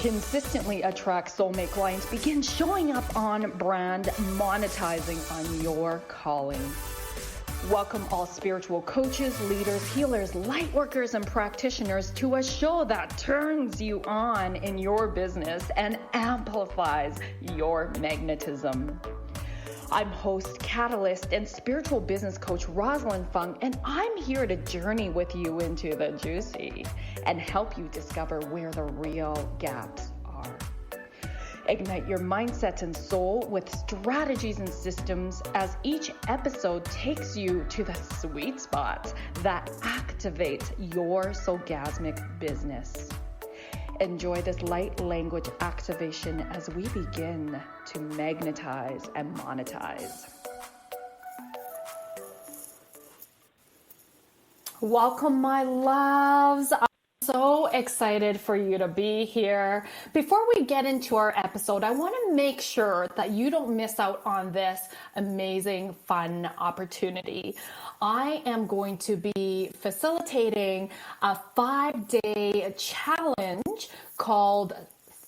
consistently attract soulmate clients, begin showing up on brand, monetizing on your calling. Welcome all spiritual coaches, leaders, healers, light workers, and practitioners to a show that turns you on in your business and amplifies your magnetism. I'm host, catalyst, and spiritual business coach Rosalyn Fung, and I'm here to journey with you into the juicy and help you discover where the real gaps are. Ignite your mindset and soul with strategies and systems as each episode takes you to the sweet spot that activates your soulgasmic business. Enjoy this light language activation as we begin to magnetize and monetize. Welcome, my loves. I'm so excited for you to be here. Before we get into our episode, I want to make sure that you don't miss out on this amazing, fun opportunity. I am going to be facilitating a 5-day challenge called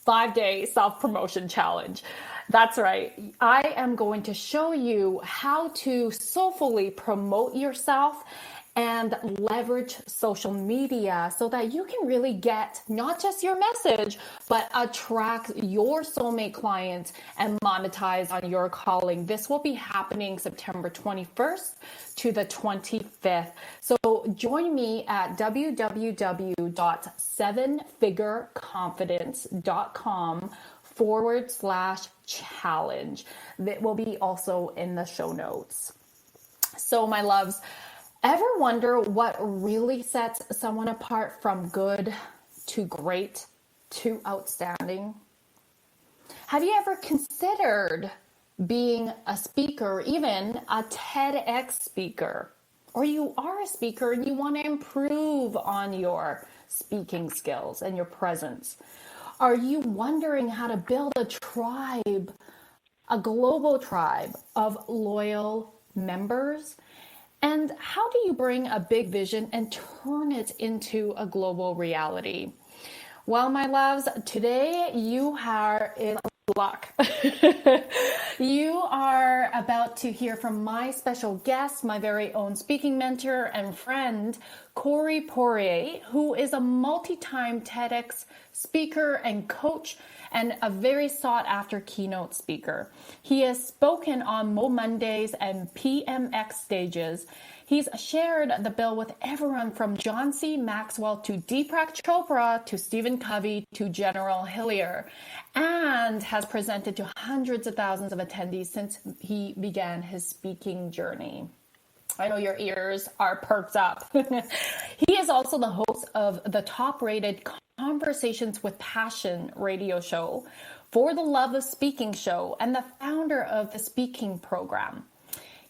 5-Day Self-Promotion Challenge. That's right. I am going to show you how to soulfully promote yourself and leverage social media so that you can really get not just your message, but attract your soulmate clients and monetize on your calling. This will be happening September 21st to the 25th. So join me at www.sevenfigureconfidence.com/challenge. That will be also in the show notes. So my loves, ever wonder what really sets someone apart from good to great to outstanding? Have you ever considered being a speaker, even a TEDx speaker? Or you are a speaker and you want to improve on your speaking skills and your presence? Are you wondering how to build a tribe, a global tribe of loyal members? And how do you bring a big vision and turn it into a global reality? Well, my loves, today you are in luck. You are about to hear from my special guest, my very own speaking mentor and friend, Poirier, who is a multi-time TEDx speaker and coach and a very sought-after keynote speaker. He has spoken on MoMondays and PMX stages. He's shared the bill with everyone from John C. Maxwell to Deepak Chopra to Stephen Covey to General Hillier, and has presented to hundreds of thousands of attendees since he began his speaking journey. I know your ears are perked up. He is also the host of the top-rated Conversations with Passion radio show, For the Love of Speaking show, and the founder of the Speaking program.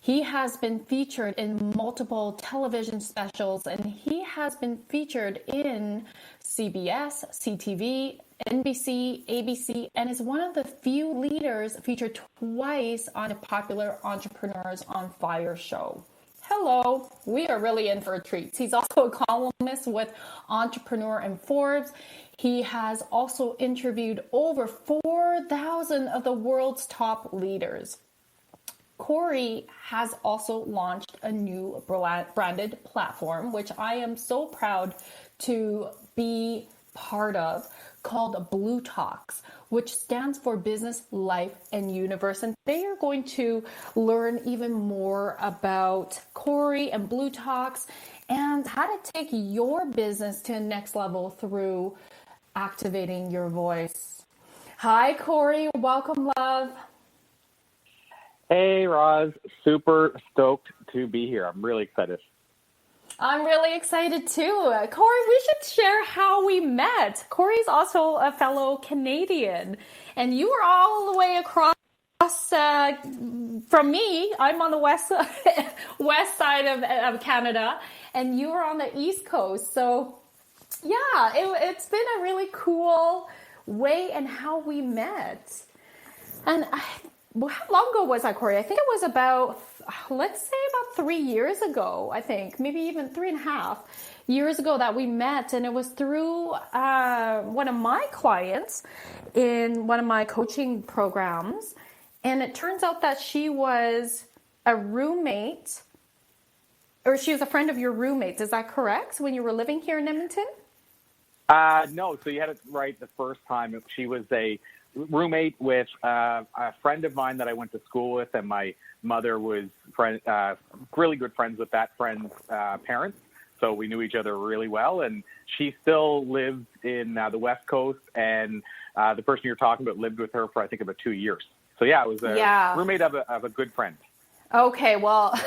He has been featured in multiple television specials, and he has been featured in CBS, CTV, NBC, ABC, and is one of the few leaders featured twice on a popular Entrepreneurs on Fire show. Hello, we are really in for a treat. He's also a columnist with Entrepreneur and Forbes. He has also interviewed over 4,000 of the world's top leaders. Corey has also launched a new branded platform, which I am so proud to be part of, called Blue Talks, which stands for Business, Life, and Universe. And they are going to learn even more about Corey and Blue Talks and how to take your business to the next level through activating your voice. Hi, Corey. Welcome, love. Hey, Roz. Super stoked to be here. I'm really excited. I'm really excited too. Corey, we should share how we met. Corey's also a fellow Canadian, and you were all the way across from me. I'm on the west side of Canada, and you were on the East Coast. So yeah, it's been a really cool way and how we met. And how long ago was that, Corey? I think it was about, let's say about 3 years ago, I think, maybe even 3.5. years ago that we met, and it was through one of my clients in one of my coaching programs. And it turns out that she was a roommate, or she was a friend of your roommates. Is that correct? When you were living here in Edmonton? No, so you had it right the first time. She was a roommate with a friend of mine that I went to school with, and my mother was really good friends with that friend's parents. So we knew each other really well, and she still lives in the West Coast, and the person you're talking about lived with her for, I think, about 2 years. So yeah, it was a roommate of a good friend. Okay, well,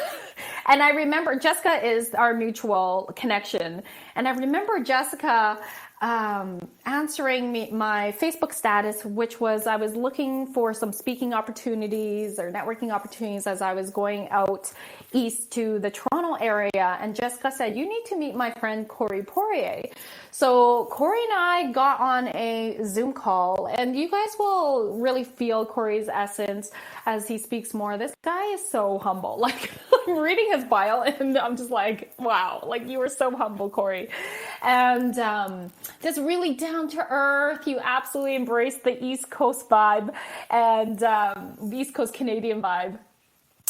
and I remember Jessica is our mutual connection, and I remember Jessica answering my Facebook status, which was I was looking for some speaking opportunities or networking opportunities as I was going out east to the Toronto area. And Jessica said, you need to meet my friend Corey Poirier. So Corey and I got on a Zoom call, and you guys will really feel Corey's essence as he speaks more. This guy is so humble. Like, I'm reading his bio and I'm just like, wow, like you were so humble, Corey. And just really down to earth. You absolutely embraced the East Coast vibe and the East Coast Canadian vibe.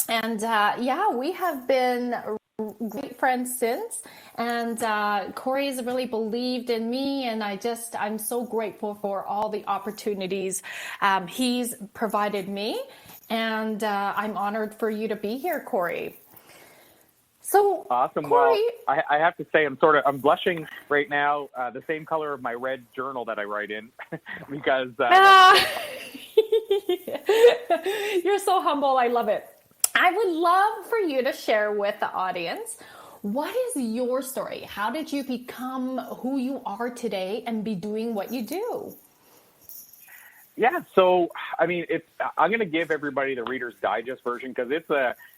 And yeah, we have been great friends since. And Corey's really believed in me, and I'm so grateful for all the opportunities he's provided me. And I'm honored for you to be here, Corey. So awesome. Corey, well, I have to say I'm blushing right now, the same color of my red journal that I write in because you're so humble. I love it. I would love for you to share with the audience, what is your story? How did you become who you are today and be doing what you do? Yeah, so I mean, I'm going to give everybody the Reader's Digest version because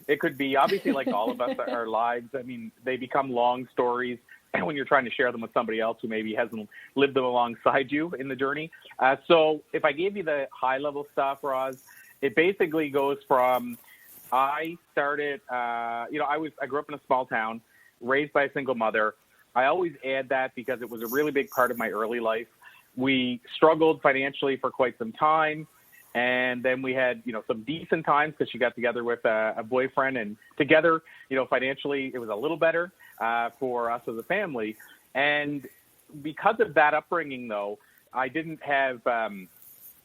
it could be obviously like all of us, our lives. I mean, they become long stories, and when you're trying to share them with somebody else who maybe hasn't lived them alongside you in the journey. So if I gave you the high level stuff, Roz, it basically goes from I started. I grew up in a small town, raised by a single mother. I always add that because it was a really big part of my early life. We struggled financially for quite some time, and then we had, some decent times because she got together with a boyfriend, and together, financially it was a little better for us as a family. And because of that upbringing, though, I didn't have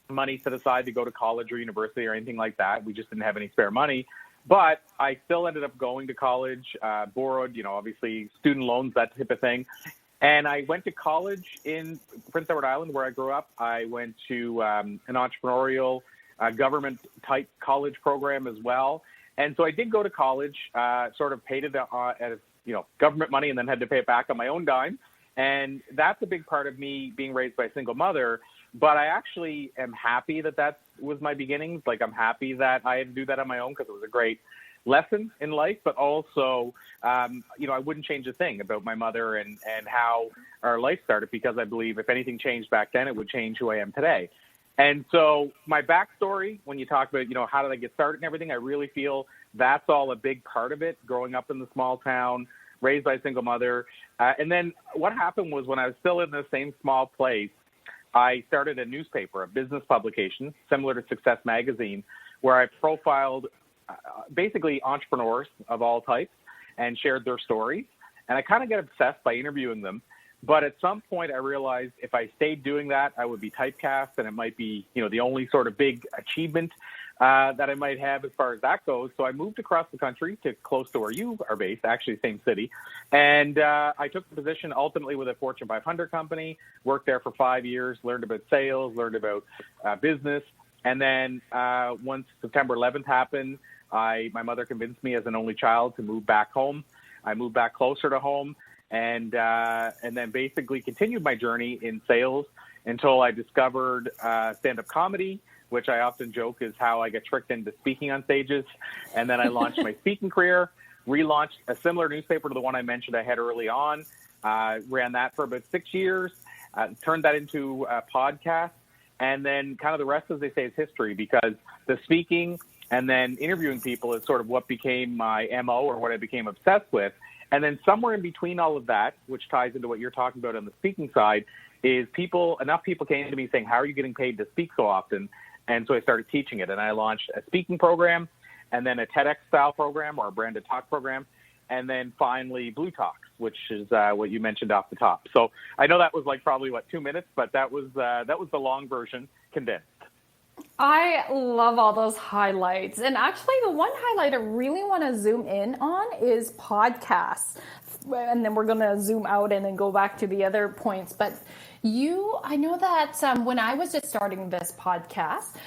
money set aside to go to college or university or anything like that. We just didn't have any spare money. But I still ended up going to college, borrowed, obviously student loans, that type of thing. And I went to college in Prince Edward Island, where I grew up. I went to an entrepreneurial government-type college program as well. And so I did go to college, sort of paid it as government money, and then had to pay it back on my own dime. And that's a big part of me being raised by a single mother. But I actually am happy that was my beginnings. Like, I'm happy that I had to do that on my own because it was a great lesson in life, but also, I wouldn't change a thing about my mother and how our life started, because I believe if anything changed back then, it would change who I am today. And so my backstory, when you talk about, how did I get started and everything, I really feel that's all a big part of it. Growing up in the small town, raised by a single mother. And then what happened was, when I was still in the same small place, I started a newspaper, a business publication, similar to Success Magazine, where I profiled basically entrepreneurs of all types and shared their stories. And I kind of got obsessed by interviewing them. But at some point I realized if I stayed doing that, I would be typecast, and it might be, the only sort of big achievement that I might have as far as that goes. So I moved across the country to close to where you are based, actually same city. And I took the position ultimately with a Fortune 500 company, worked there for 5 years, learned about sales, learned about business. And then once September 11th happened, my mother convinced me as an only child to move back home. I moved back closer to home, and then basically continued my journey in sales until I discovered stand-up comedy, which I often joke is how I get tricked into speaking on stages. And then I launched my speaking career, relaunched a similar newspaper to the one I mentioned I had early on, ran that for about 6 years, turned that into a podcast, and then kind of the rest, as they say, is history, because the speaking and then interviewing people is sort of what became my MO, or what I became obsessed with. And then somewhere in between all of that, which ties into what you're talking about on the speaking side, is enough people came to me saying, how are you getting paid to speak so often? And so I started teaching it, and I launched a speaking program, and then a TEDx style program or a branded talk program, and then finally Blue Talks, which is what you mentioned off the top. So I know that was like probably 2 minutes, but that was the long version condensed. I love all those highlights. And actually, the one highlight I really want to zoom in on is podcasts. And then we're going to zoom out and then go back to the other points. But I know that when I was just starting this podcast,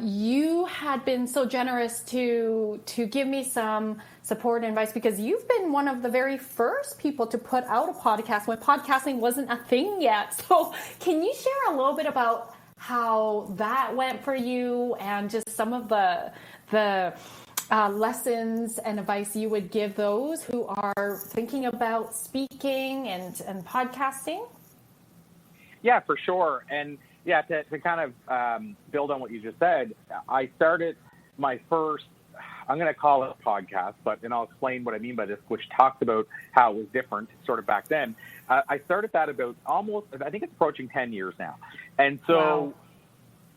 you had been so generous to give me some support and advice, because you've been one of the very first people to put out a podcast when podcasting wasn't a thing yet. So can you share a little bit about how that went for you, and just some of the lessons and advice you would give those who are thinking about speaking and podcasting? Yeah, for sure. And yeah, to kind of build on what you just said, I started my first, I'm going to call it a podcast, and I'll explain what I mean by this, which talks about how it was different sort of back then. I started that about I think it's approaching 10 years now. And so wow.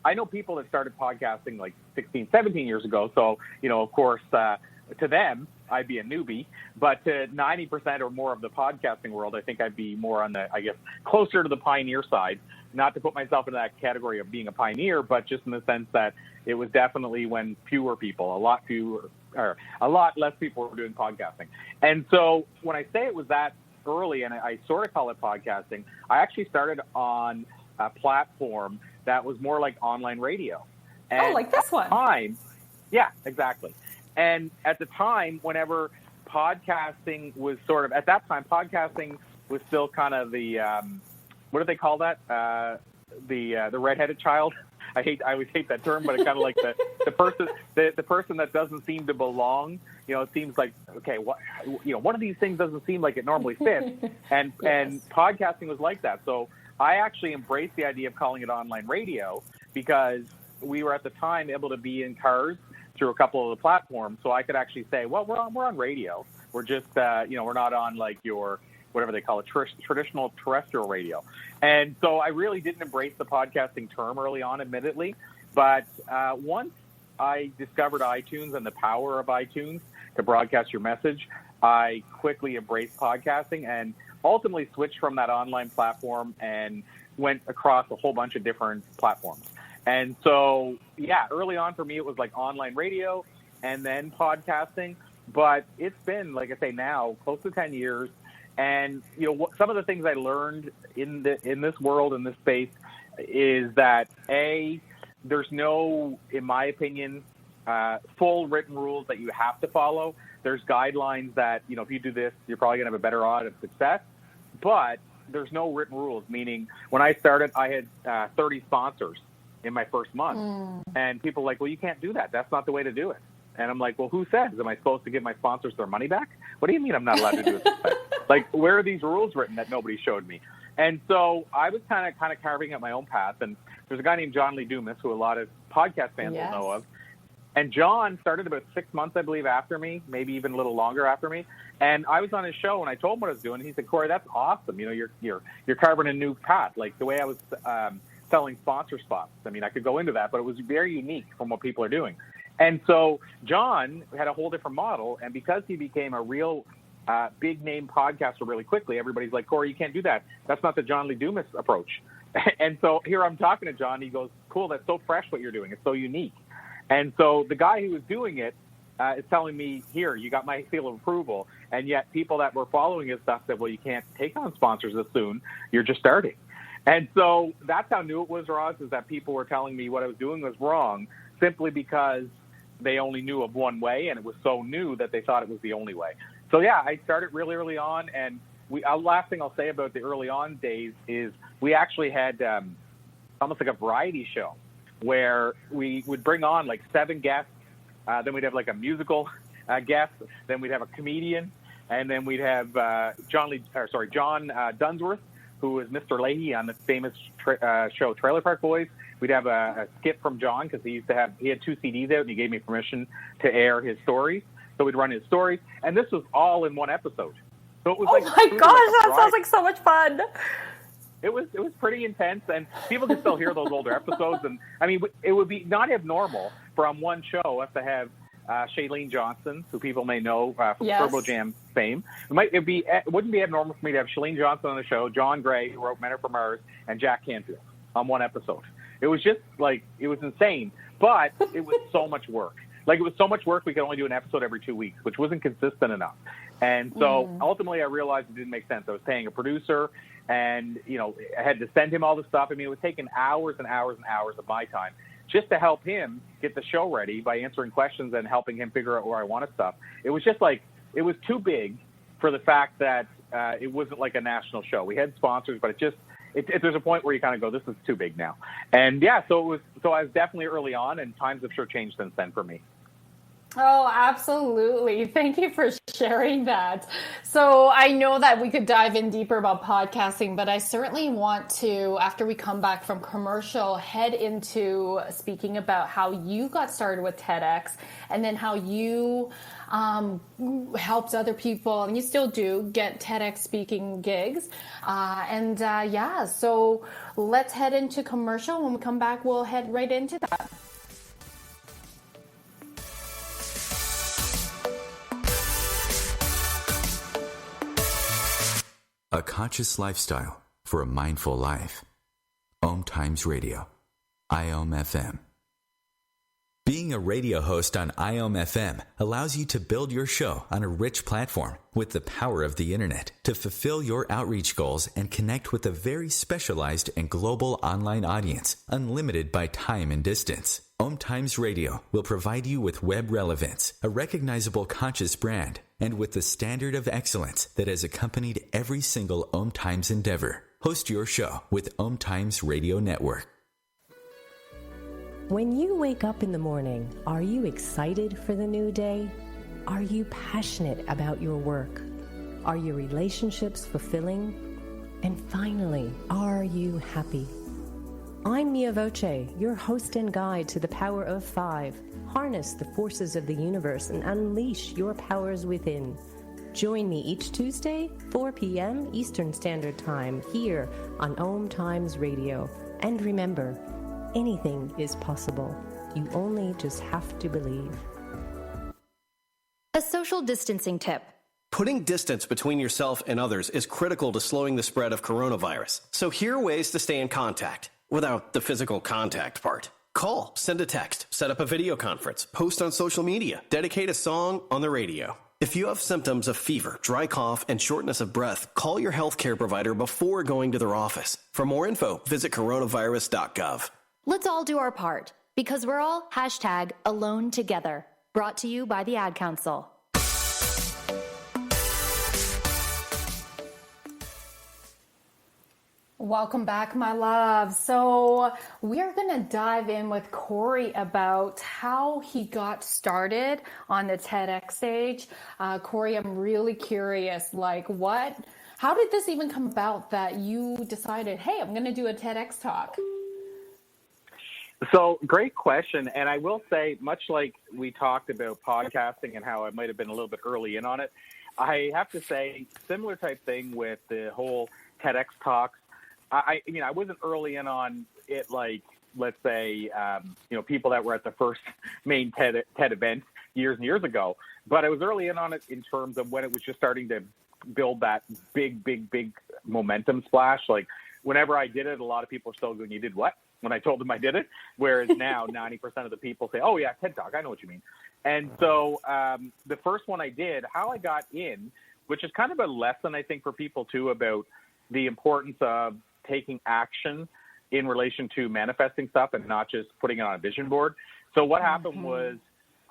I know people that started podcasting like 16, 17 years ago. So, of course, to them, I'd be a newbie, but to 90% or more of the podcasting world, I think I'd be more on closer to the pioneer side. Not to put myself in that category of being a pioneer, but just in the sense that it was definitely when a lot less people were doing podcasting. And so when I say it was that early, and I sort of call it podcasting, I actually started on a platform that was more like online radio. And like this one. Yeah, exactly. And at the time, whenever podcasting was at that time, podcasting was still kind of the, what do they call that? The redheaded child. I always hate that term, but it's kind of like the person that doesn't seem to belong. It seems like, okay, one of these things doesn't seem like it normally fits. And yes. And podcasting was like that. So I actually embraced the idea of calling it online radio, because we were at the time able to be in cars through a couple of the platforms. So I could actually say, well, we're on radio. We're just, we're not on like your, whatever they call it, traditional terrestrial radio. And so I really didn't embrace the podcasting term early on, admittedly. But once I discovered iTunes and the power of iTunes to broadcast your message, I quickly embraced podcasting and ultimately switched from that online platform and went across a whole bunch of different platforms. And so, yeah, early on for me, it was like online radio and then podcasting. But it's been, like I say now, close to 10 years. And, some of the things I learned in this world, in this space, is that, there's no, in my opinion, full written rules that you have to follow. There's guidelines that, if you do this, you're probably going to have a better odds of success. But there's no written rules, meaning when I started, I had 30 sponsors in my first month. And people are like, well, you can't do that. That's not the way to do it. And I'm like, well, who says? Am I supposed to give my sponsors their money back? What do you mean I'm not allowed to do it this way? Like, where are these rules written that nobody showed me? And so I was kind of carving out my own path. And there's a guy named John Lee Dumas, who a lot of podcast fans will know of. And John started about 6 months, I believe, after me, maybe even a little longer after me. And I was on his show, and I told him what I was doing. And he said, Corey, that's awesome. You're carving a new path. Like the way I was selling sponsor spots. I mean, I could go into that, but it was very unique from what people are doing. And so John had a whole different model. And because he became a real big name podcaster really quickly, everybody's like, Corey, you can't do that. That's not the John Lee Dumas approach. And so here I'm talking to John. He goes, cool, that's so fresh what you're doing. It's so unique. And so the guy who was doing it is telling me, here, you got my seal of approval. And yet people that were following his stuff said, well, you can't take on sponsors this soon. You're just starting. And so that's how new it was, Roz, is that people were telling me what I was doing was wrong simply because they only knew of one way, and it was so new that they thought it was the only way. So, yeah, I started really early on, and last thing I'll say about the early on days is we actually had almost like a variety show where we would bring on like 7 guests. Then we'd have like a musical guest. Then we'd have a comedian. And then we'd have John Dunsworth, who was Mr. Leahy on the famous show Trailer Park Boys. We'd have a skit from John because he had 2 CDs out and he gave me permission to air his stories. So we'd run his stories, and this was all in one episode. So it was my gosh, that sounds like so much fun. It was pretty intense, and people can still hear those older episodes. And I mean, it would be not abnormal from one show us to have Shailene Johnson, who people may know from Turbo Jam fame. It wouldn't be abnormal for me to have Shailene Johnson on the show, John Gray, who wrote Men Are From Mars, and Jack Canfield on one episode. It was just like, it was insane, but it was so much work. Like, it was so much work, we could only do an episode every 2 weeks, which wasn't consistent enough. And so ultimately I realized it didn't make sense. I was paying a producer, and, you know, I had to send him all the stuff. I mean, it was taking hours and hours and hours of my time just to help him get the show ready by answering questions and helping him figure out where I wanted stuff. It was just like, it was too big for the fact that it wasn't like a national show. We had sponsors, but there's a point where you kind of go, this is too big now. And yeah, so I was definitely early on, and times have sure changed since then for me. Oh, absolutely. Thank you for sharing that. So I know that we could dive in deeper about podcasting, but I certainly want to, after we come back from commercial, head into speaking about how you got started with TEDx, and then how you helped other people, and you still do, get TEDx speaking gigs. So let's head into commercial. When we come back, we'll head right into that. A conscious lifestyle for a mindful life. OMTimes Radio. IOM FM. Being a radio host on IOM FM allows you to build your show on a rich platform with the power of the internet to fulfill your outreach goals and connect with a very specialized and global online audience, unlimited by time and distance. OMTimes Radio will provide you with web relevance, a recognizable conscious brand, and with the standard of excellence that has accompanied every single OMTimes endeavor. Host your show with OMTimes Radio Network. When you wake up in the morning, are you excited for the new day? Are you passionate about your work? Are your relationships fulfilling? And finally, are you happy? I'm Mia Voce, your host and guide to the power of 5. Harness the forces of the universe and unleash your powers within. Join me each Tuesday, 4 p.m. Eastern Standard Time, here on OMTimes Radio. And remember, anything is possible. You only just have to believe. A social distancing tip. Putting distance between yourself and others is critical to slowing the spread of coronavirus. So here are ways to stay in contact without the physical contact part. Call, send a text, set up a video conference, post on social media, dedicate a song on the radio. If you have symptoms of fever, dry cough, and shortness of breath, call your healthcare provider before going to their office. For more info, visit coronavirus.gov. Let's all do our part, because we're all #alone together. Brought to you by the Ad Council. Welcome back, my love. So we're going to dive in with Corey about how he got started on the TEDx stage. Corey, I'm really curious, how did this even come about that you decided, hey, I'm going to do a TEDx talk? So great question. And I will say, much like we talked about podcasting and how I might have been a little bit early in on it, I have to say similar type thing with the whole TEDx talks. I mean, I wasn't early in on it, like, let's say, people that were at the first main TED event years and years ago. But I was early in on it in terms of when it was just starting to build that big momentum splash. Like, whenever I did it, a lot of people are still going, you did what? When I told them I did it. Whereas now 90% of the people say, oh, yeah, TED Talk, I know what you mean. And so the first one I did, how I got in, which is kind of a lesson, I think, for people, too, about the importance of taking action in relation to manifesting stuff and not just putting it on a vision board. So what happened was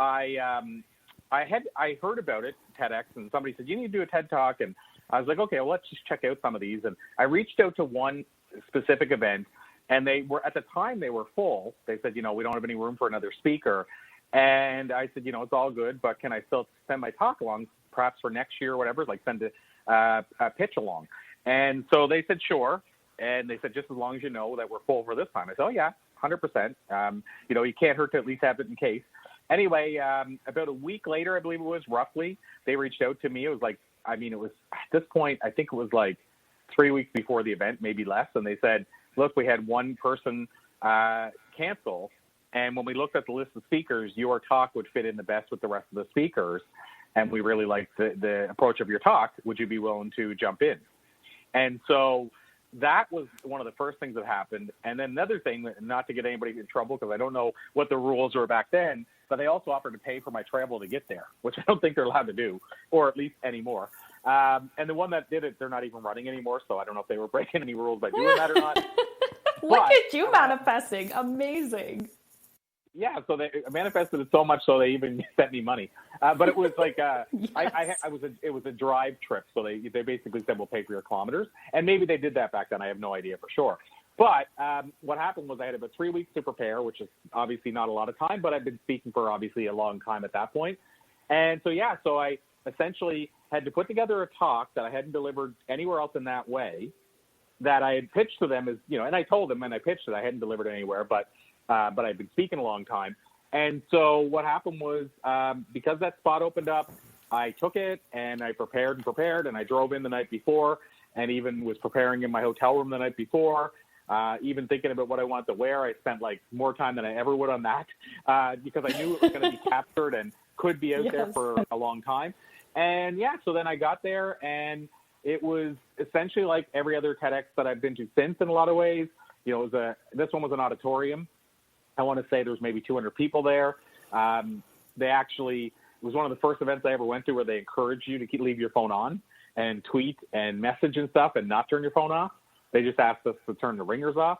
I heard about it, TEDx, and somebody said, you need to do a TED Talk. And I was like, okay, well, let's just check out some of these. And I reached out to one specific event, and they were, at the time, they were full. They said, we don't have any room for another speaker. And I said, it's all good, but can I still send my talk along, perhaps for next year or whatever, like send a pitch along? And so they said, sure. And they said, just as long as you know that we're full for this time. I said, oh, yeah, 100%. You can't hurt to at least have it in case. anyway, about a week later, I believe it was, roughly, they reached out to me. It was like, I mean, it was at this point, I think it was like 3 weeks before the event, maybe less. And they said, look, we had one person cancel. And when we looked at the list of speakers, your talk would fit in the best with the rest of the speakers. And we really liked the approach of your talk. Would you be willing to jump in? And so that was one of the first things that happened. And then another thing, not to get anybody in trouble, because I don't know what the rules were back then, but they also offered to pay for my travel to get there, which I don't think they're allowed to do, or at least anymore. And the one that did it, they're not even running anymore, so I don't know if they were breaking any rules by doing that or not. Look at you manifesting. Amazing. Yeah, so they manifested it so much so they even sent me money. But it was like yes. It was a drive trip, so they basically said we'll pay for your kilometers, and maybe they did that back then. I have no idea for sure. But what happened was I had about 3 weeks to prepare, which is obviously not a lot of time, but I've been speaking for obviously a long time at that point. And so I essentially had to put together a talk that I hadn't delivered anywhere else in that way, that I had pitched to them as, and I told them when I pitched it, I hadn't delivered anywhere, but I've been speaking a long time. And so what happened was, because that spot opened up, I took it and I prepared, and I drove in the night before and even was preparing in my hotel room the night before, even thinking about what I wanted to wear. I spent like more time than I ever would on that, because I knew it was going to be captured and could be out there for a long time. And so then I got there, and it was essentially like every other TEDx that I've been to since in a lot of ways. This one was an auditorium. I want to say there was maybe 200 people there. It was one of the first events I ever went to where they encourage you to leave your phone on and tweet and message and stuff and not turn your phone off. They just asked us to turn the ringers off.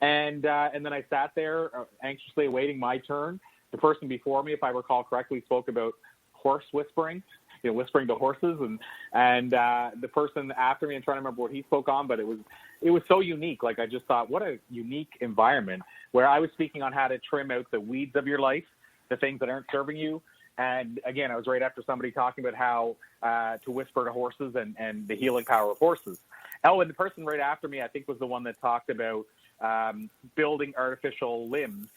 And then I sat there anxiously awaiting my turn. The person before me, if I recall correctly, spoke about horse whispering, whispering to horses. And the person after me, I'm trying to remember what he spoke on, but it was so unique. Like, I just thought, what a unique environment where I was speaking on how to trim out the weeds of your life, the things that aren't serving you. And again, I was right after somebody talking about how to whisper to horses and the healing power of horses. Oh, and the person right after me, I think, was the one that talked about building artificial limbs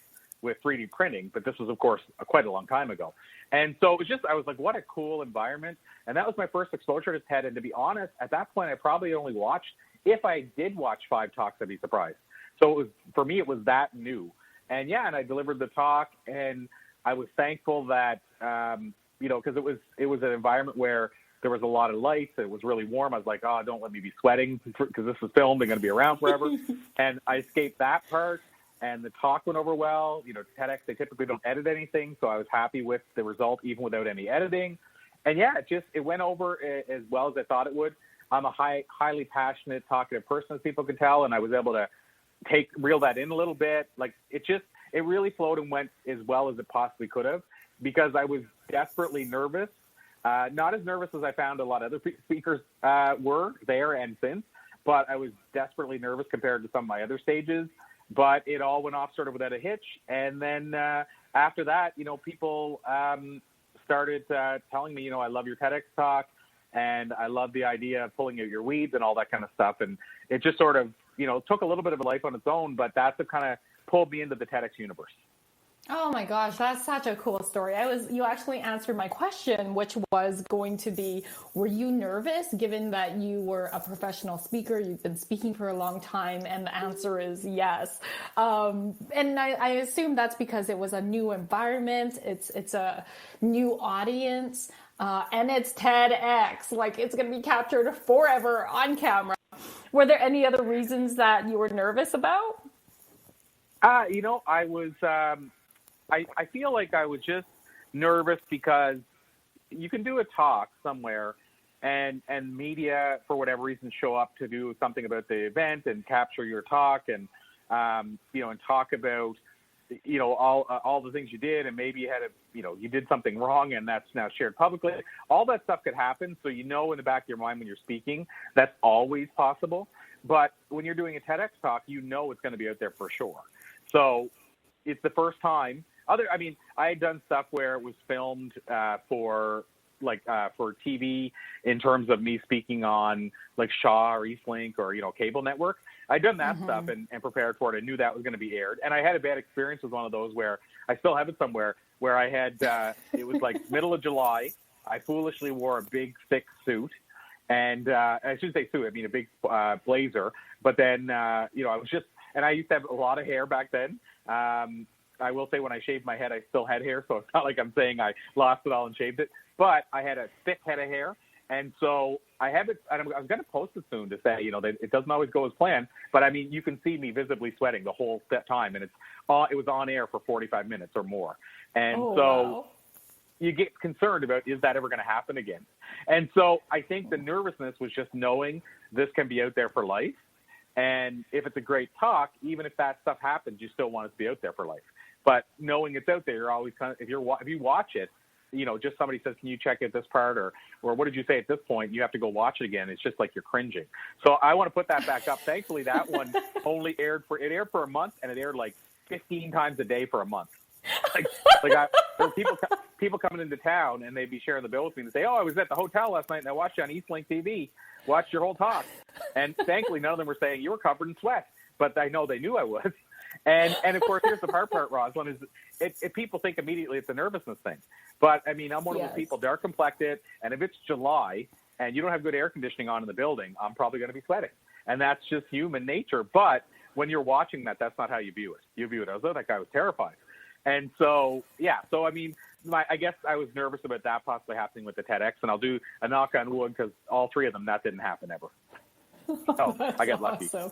with 3D printing. But this was, of course, quite a long time ago. And so it was just, I was like, what a cool environment. And that was my first exposure to TED. And to be honest, at that point, I probably only watched, if I did watch 5 talks, I'd be surprised. So for me, it was that new. And and I delivered the talk, and I was thankful that, because it was an environment where there was a lot of lights. It was really warm. I was like, oh, don't let me be sweating because this is filmed. They're going to be around forever. And I escaped that part, and the talk went over well. TEDx, they typically don't edit anything, so I was happy with the result even without any editing. And it wwent over as well as I thought it would. I'm a highly passionate, talkative person, as people can tell, and I was able to reel that in a little bit. Like, it really flowed and went as well as it possibly could have, because I was desperately nervous. Not as nervous as I found a lot of other speakers were there and since, but I was desperately nervous compared to some of my other stages. But it all went off sort of without a hitch. And then after that, people started telling me, I love your TEDx talk, and I love the idea of pulling out your weeds and all that kind of stuff. And it just sort of, took a little bit of a life on its own, but that's what kind of pulled me into the TEDx universe. Oh my gosh, that's such a cool story. You actually answered my question, which was going to be, were you nervous given that you were a professional speaker? You've been speaking for a long time, and the answer is yes. And I assume that's because it was a new environment. It's a new audience, and it's TEDx. Like, it's going to be captured forever on camera. Were there any other reasons that you were nervous about? I was, I feel like I was just nervous because you can do a talk somewhere and media, for whatever reason, show up to do something about the event and capture your talk and, and talk about, all the things you did, and maybe you had you did something wrong and that's now shared publicly. All that stuff could happen. So, in the back of your mind when you're speaking, that's always possible. But when you're doing a TEDx talk, it's going to be out there for sure. So it's the first time. I had done stuff where it was filmed for TV in terms of me speaking on like Shaw or Eastlink or, cable network. I'd done that stuff and prepared for it. I knew that was going to be aired. And I had a bad experience with one of those where I still have it somewhere, where I had, it was like middle of July. I foolishly wore a big, thick suit. And I shouldn't say suit, I mean a big blazer. But then, I was just, and I used to have a lot of hair back then. I will say when I shaved my head, I still had hair. So it's not like I'm saying I lost it all and shaved it. But I had a thick head of hair. And so I have it, and I was going to post it soon to say, that it doesn't always go as planned. But I mean, you can see me visibly sweating the whole time. And it was on air for 45 minutes or more. And wow. You get concerned about, is that ever going to happen again? And so I think the nervousness was just knowing this can be out there for life. And if it's a great talk, even if that stuff happens, you still want it to be out there for life. But knowing it's out there, you're always kind of, if you watch it, just somebody says, can you check out this part? Or what did you say at this point? You have to go watch it again. It's just like you're cringing. So I want to put that back up. Thankfully, that one only aired for a month, and it aired like 15 times a day for a month. There were people coming into town, and they'd be sharing the bill with me and say, I was at the hotel last night and I watched you on Eastlink TV, watched your whole talk. And thankfully, none of them were saying you were covered in sweat, but I know they knew I was. And of course, here's the hard part, Rosalyn, is if people think immediately it's a nervousness thing. But I mean, I'm one of those people, dark complected, and if it's July and you don't have good air conditioning on in the building, I'm probably going to be sweating. And that's just human nature. But when you're watching that's not how you view it. You view it as, that guy was terrified. And so, I mean, I guess I was nervous about that possibly happening with the TEDx, and I'll do a knock on wood because all three of them, that didn't happen ever. So I got lucky. Awesome.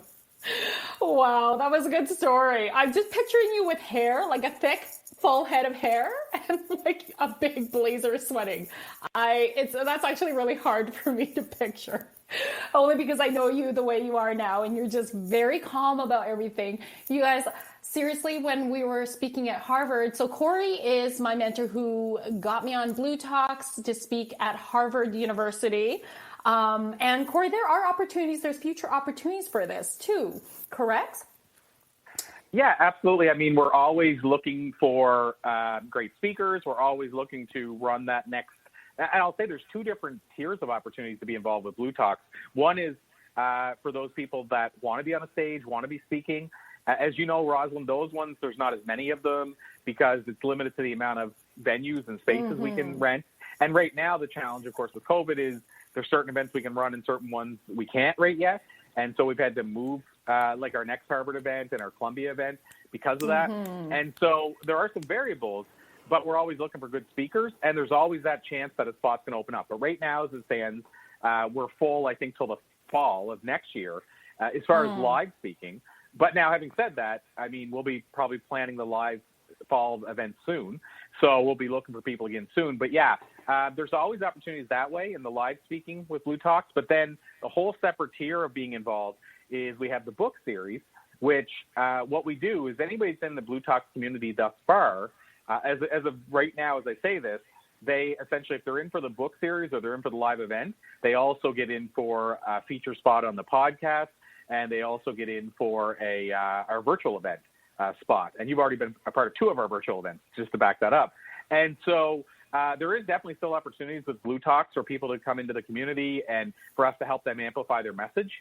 Wow, that was a good story. I'm just picturing you with hair, like a thick, full head of hair, and like a big blazer sweating. That's actually really hard for me to picture. Only because I know you the way you are now, and you're just very calm about everything. You guys, seriously, when we were speaking at Harvard, so Corey is my mentor who got me on Blue Talks to speak at Harvard University. And Corey, there's future opportunities for this too, correct? Yeah, absolutely. I mean, we're always looking for great speakers. We're always looking to run that next. And I'll say there's two different tiers of opportunities to be involved with Blue Talks. One is for those people that want to be on a stage, want to be speaking. As you know, Rosalyn, those ones, there's not as many of them because it's limited to the amount of venues and spaces we can rent. And right now, the challenge, of course, with COVID is there's certain events we can run and certain ones we can't right yet. And so we've had to move like our next Harvard event and our Columbia event because of that. And so there are some variables, but we're always looking for good speakers. And there's always that chance that a spot's going to open up. But right now, as it stands, we're full, I think, till the fall of next year as far as live speaking. But now, having said that, I mean, we'll be probably planning the live fall event soon. So we'll be looking for people again soon. But yeah, there's always opportunities that way in the live speaking with Blue Talks. But then the whole separate tier of being involved is we have the book series, which what we do is anybody that's in the Blue Talks community thus far, as of right now, as I say this, they essentially, if they're in for the book series or they're in for the live event, they also get in for a feature spot on the podcast. And they also get in for our virtual event spot. And you've already been a part of two of our virtual events, just to back that up. And so there is definitely still opportunities with Blue Talks for people to come into the community and for us to help them amplify their message.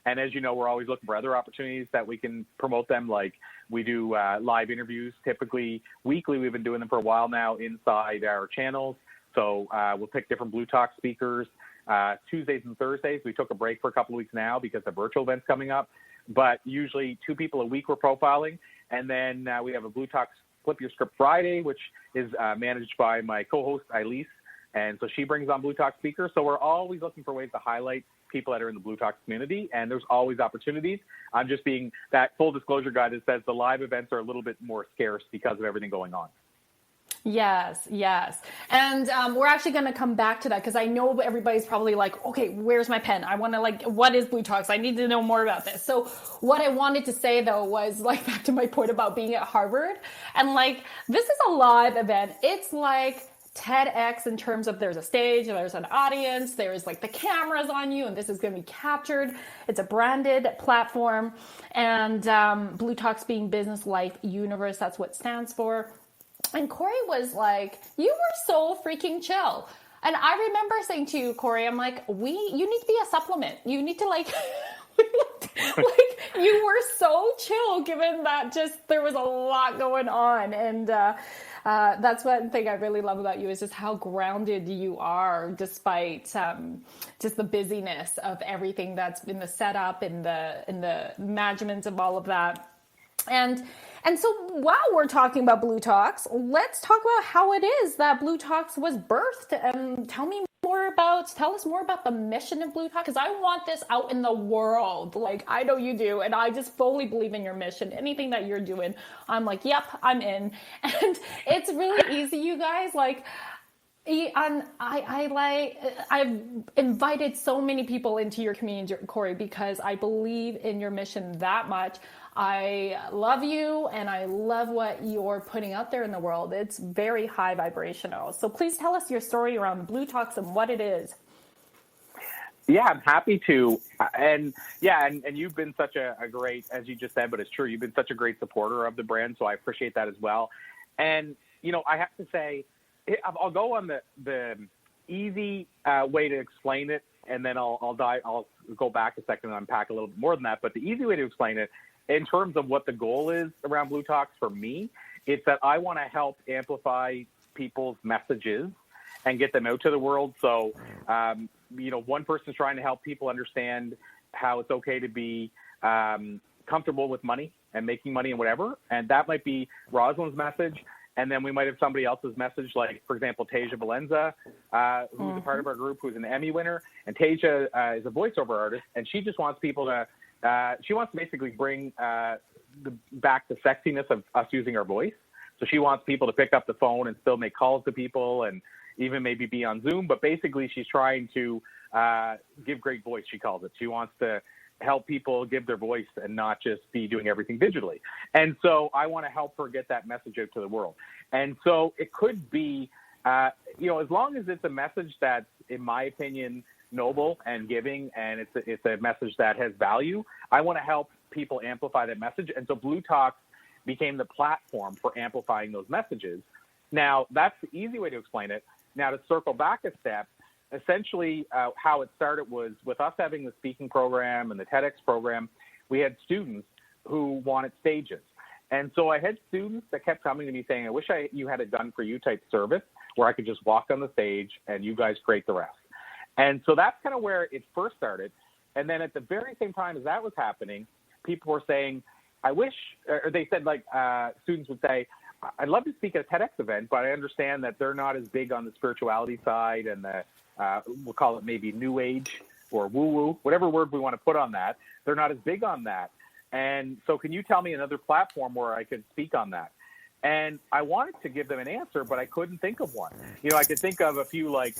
And as you know, we're always looking for other opportunities that we can promote them. Like we do live interviews, typically weekly. We've been doing them for a while now inside our channels. So we'll pick different Blue Talk speakers. Tuesdays and Thursdays, we took a break for a couple of weeks now because the virtual event's coming up, but usually 2 people a week we're profiling. And then we have a Blue Talks Flip Your Script Friday, which is managed by my co-host, Elise. And so she brings on Blue Talk speakers. So we're always looking for ways to highlight people that are in the Blue Talks community. And there's always opportunities. I'm just being that full disclosure guy that says the live events are a little bit more scarce because of everything going on. Yes. And we're actually going to come back to that because I know everybody's probably like, okay, where's my pen? I want to what is Blue Talks? I need to know more about this. So what I wanted to say though was back to my point about being at Harvard and this is a live event. It's like TEDx in terms of there's a stage, there's an audience, there's the cameras on you, and this is going to be captured. It's a branded platform, and Blue Talks being Business Life Universe, that's what it stands for. And Corey was like, you were so freaking chill. And I remember saying to you, Corey, I'm like, you need to be a supplement. You need to you were so chill given that just there was a lot going on. And That's one thing I really love about you is just how grounded you are, despite just the busyness of everything that's in the setup, in the management of all of that. And so while we're talking about Blue Talks, let's talk about how it is that Blue Talks was birthed. And tell us more about the mission of Blue Talk, because I want this out in the world. Like, I know you do, and I just fully believe in your mission. Anything that you're doing, I'm like, yep, I'm in. And it's really easy, you guys. Like, I've invited so many people into your community, Corey, because I believe in your mission that much. I love you, and I love what you're putting out there in the world. It's very high vibrational. So please tell us your story around Blue Talks and what it is. Yeah, I'm happy to. And you've been such a great, as you just said, but it's true, you've been such a great supporter of the brand, so I appreciate that as well. And, I have to say, I'll go on the easy way to explain it, and then I'll go back a second and unpack a little bit more than that. But the easy way to explain it, in terms of what the goal is around Blue Talks for me, it's that I want to help amplify people's messages and get them out to the world. So, one person's trying to help people understand how it's okay to be comfortable with money and making money and whatever. And that might be Rosalyn's message. And then we might have somebody else's message, like, for example, Tasia Valenza, who's a part of our group, who's an Emmy winner. And Tasia is a voiceover artist, and she just wants people to she wants to basically bring back the sexiness of us using our voice. So she wants people to pick up the phone and still make calls to people and even maybe be on Zoom. But basically, she's trying to give great voice, she calls it. She wants to help people give their voice and not just be doing everything digitally. And so I want to help her get that message out to the world. And so it could be, as long as it's a message that's, in my opinion, noble and giving, and it's a message that has value, I want to help people amplify that message. And so Blue Talks became the platform for amplifying those messages. Now, that's the easy way to explain it. Now, to circle back a step, essentially how it started was with us having the speaking program and the TEDx program, we had students who wanted stages. And so I had students that kept coming to me saying, I wish you had it done for you type service where I could just walk on the stage and you guys create the rest. And so that's kind of where it first started. And then at the very same time as that was happening, people were saying, I wish, or they said, like, students would say, I'd love to speak at a TEDx event, but I understand that they're not as big on the spirituality side and the, we'll call it maybe new age or woo-woo, whatever word we want to put on that. They're not as big on that. And so can you tell me another platform where I could speak on that? And I wanted to give them an answer, but I couldn't think of one. I could think of a few like